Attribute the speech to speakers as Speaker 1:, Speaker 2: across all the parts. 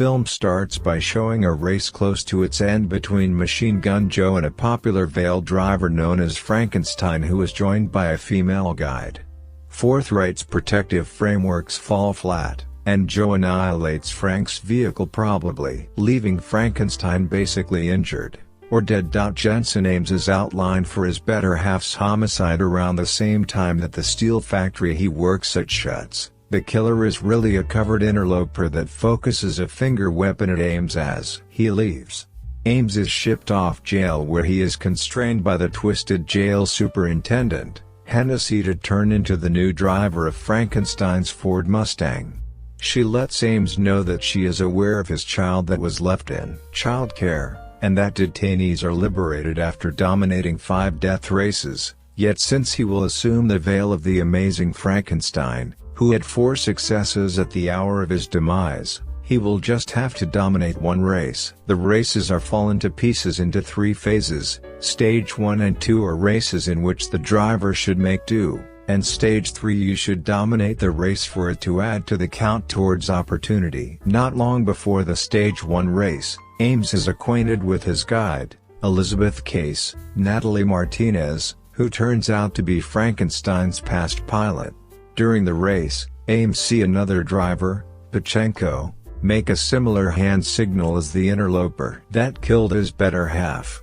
Speaker 1: film starts by showing a race close to its end between Machine Gun Joe and a popular veiled driver known as Frankenstein, who is joined by a female guide. Forthright's protective frameworks fall flat, and Joe annihilates Frank's vehicle, probably leaving Frankenstein basically injured or dead. Jensen aims his outline for his better half's homicide around the same time that the steel factory he works at shuts. The killer is really a covered interloper that focuses a finger weapon at Ames as he leaves. Ames is shipped off jail, where he is constrained by the twisted jail superintendent, Hennessy, to turn into the new driver of Frankenstein's Ford Mustang. She lets Ames know that she is aware of his child that was left in child care, and that detainees are liberated after dominating 5 death races, yet since he will assume the veil of the amazing Frankenstein, who had 4 successes at the hour of his demise, he will just have to dominate 1 race. The races are fallen to pieces into 3 phases. Stage 1 and 2 are races in which the driver should make do, and Stage 3 you should dominate the race for it to add to the count towards opportunity. Not long before the Stage 1 race, Ames is acquainted with his guide, Elizabeth Case, Natalie Martinez, who turns out to be Frankenstein's past pilot. During the race, Ames sees another driver, Pachenko, make a similar hand signal as the interloper that killed his better half.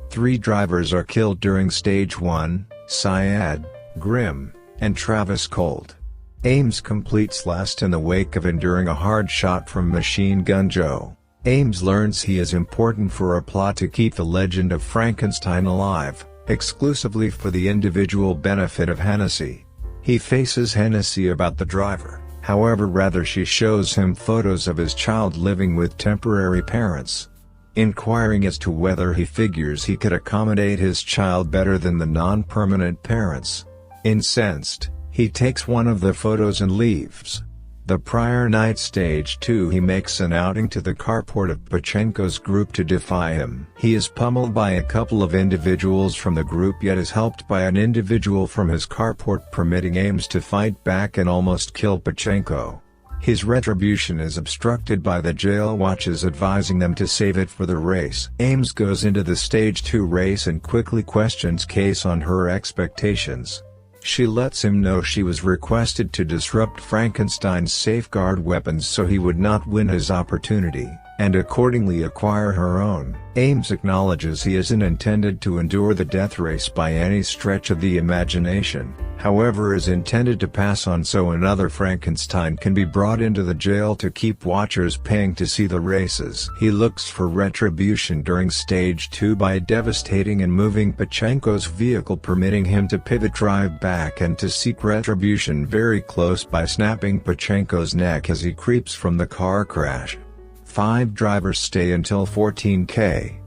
Speaker 1: 3 drivers are killed during Stage 1, Syed, Grimm, and Travis Colt. Ames completes last in the wake of enduring a hard shot from Machine Gun Joe. Ames learns he is important for a plot to keep the legend of Frankenstein alive, exclusively for the individual benefit of Hennessy. He faces Hennessy about the driver, however rather she shows him photos of his child living with temporary parents. Inquiring as to whether he figures he could accommodate his child better than the non-permanent parents. Incensed, he takes one of the photos and leaves. The prior night, Stage 2, he makes an outing to the carport of Pachenko's group to defy him. He is pummeled by a couple of individuals from the group, yet is helped by an individual from his carport, permitting Ames to fight back and almost kill Pachenko. His retribution is obstructed by the jail watches advising them to save it for the race. Ames goes into the Stage 2 race and quickly questions Case on her expectations. She lets him know she was requested to disrupt Frankenstein's safeguard weapons so he would not win his opportunity, and accordingly acquire her own. Ames acknowledges he isn't intended to endure the death race by any stretch of the imagination, however is intended to pass on so another Frankenstein can be brought into the jail to keep watchers paying to see the races. He looks for retribution during Stage 2 by devastating and moving Pachenko's vehicle, permitting him to pivot drive back and to seek retribution very close by snapping Pachenko's neck as he creeps from the car crash. 5 drivers stay until 14K.